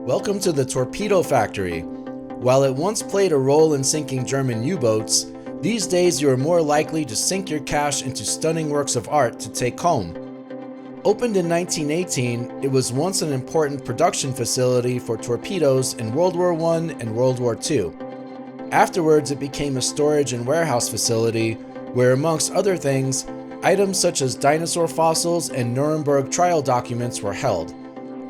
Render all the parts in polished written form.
Welcome to the Torpedo Factory. While it once played a role in sinking German U-boats, these days you are more likely to sink your cash into stunning works of art to take home. Opened in 1918, it was once an important production facility for torpedoes in World War I and World War II. Afterwards, it became a storage and warehouse facility where, amongst other things, items such as dinosaur fossils and Nuremberg Trial documents were held.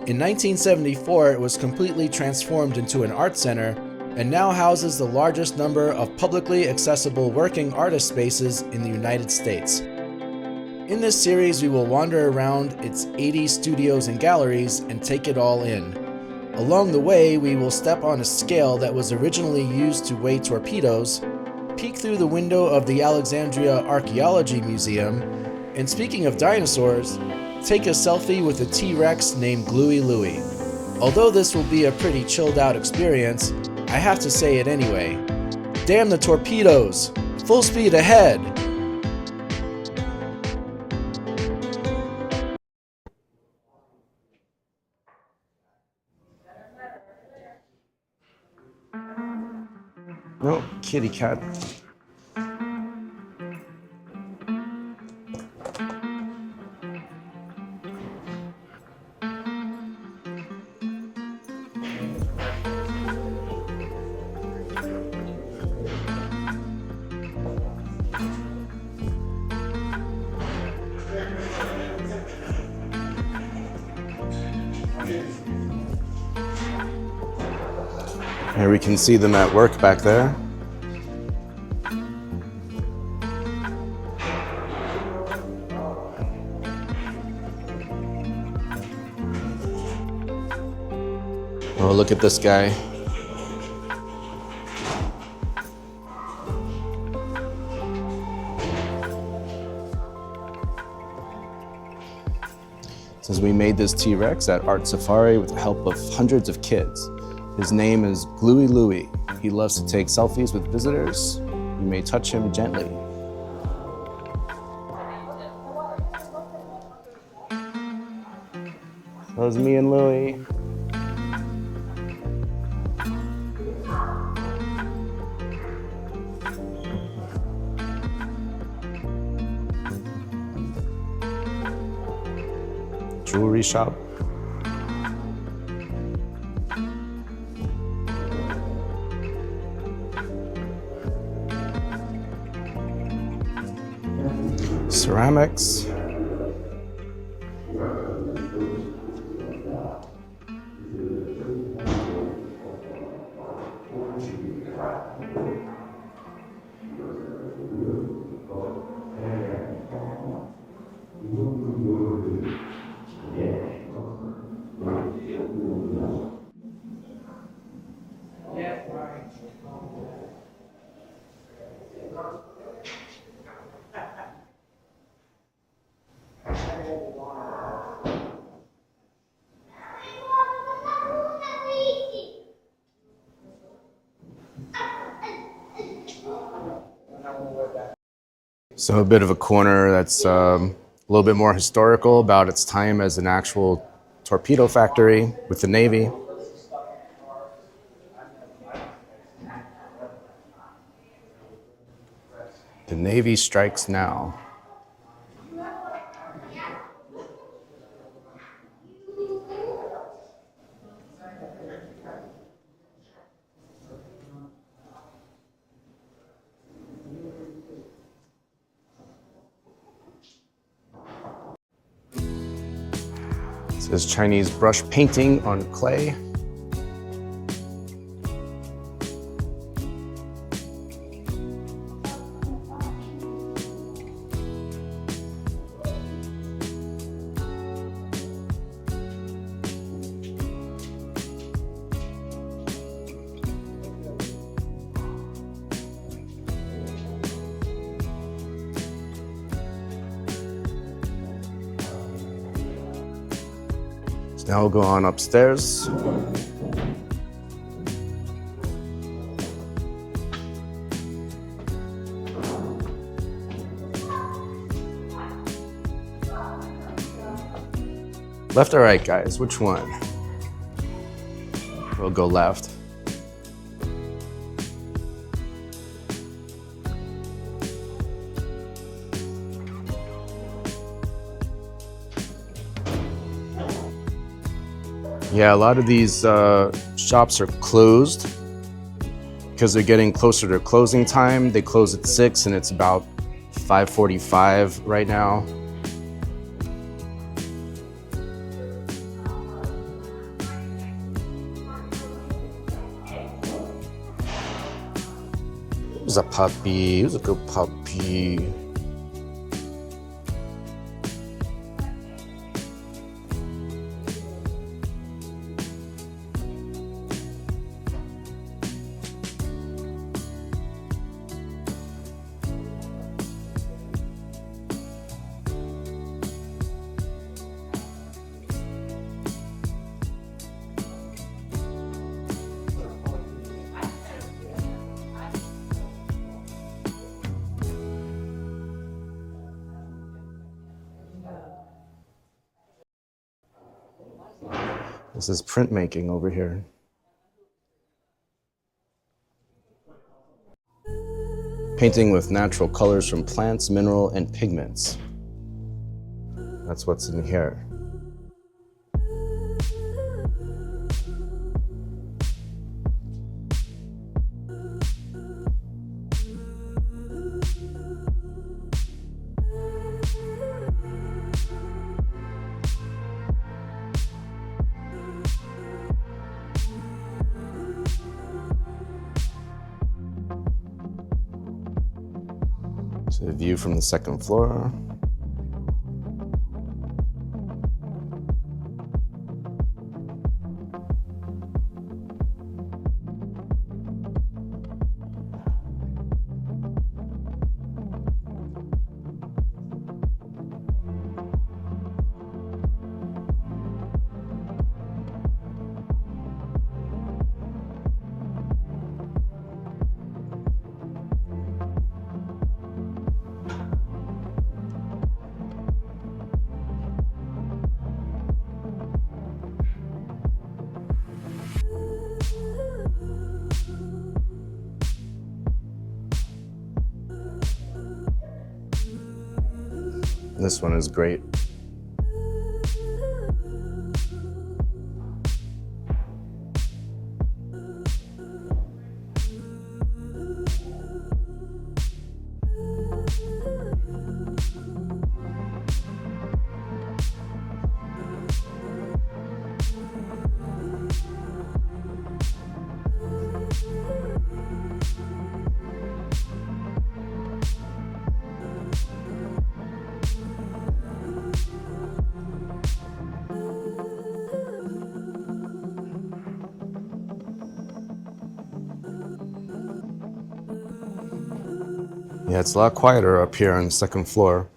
In 1974, it was completely transformed into an art center and now houses the largest number of publicly accessible working artist spaces in the United States. In this series, we will wander around its 80 studios and galleries and take it all in. Along the way, we will step on a scale that was originally used to weigh torpedoes, peek through the window of the Alexandria Archeology Museum, and speaking of dinosaurs, take a selfie with a T-Rex named Gluey Louie. Although this will be a pretty chilled out experience, I have to say it anyway. Damn the torpedoes! Full speed ahead! No, kitty cat. Here we can see them at work back there. Oh, look at this guy. Says we made this T-Rex at Art Safari with the help of hundreds of kids. His name is Gluey Louie. He loves to take selfies with visitors. You may touch him gently. That was me and Louie. Jewelry shop. Ceramics. So a bit of a corner that's a little bit more historical about its time as an actual torpedo factory with the Navy. The Navy strikes now. This is Chinese brush painting on clay. Now we'll go on upstairs. Left or right, guys? Which one? We'll go left. Yeah, a lot of these shops are closed because they're getting closer to closing time. They close at 6 and it's about 5:45 right now. Who's a puppy? Who's a good puppy? This is printmaking over here. Painting with natural colors from plants, mineral, and pigments. That's what's in here. So the view from the second floor. This one is great. Yeah, it's a lot quieter up here on the second floor.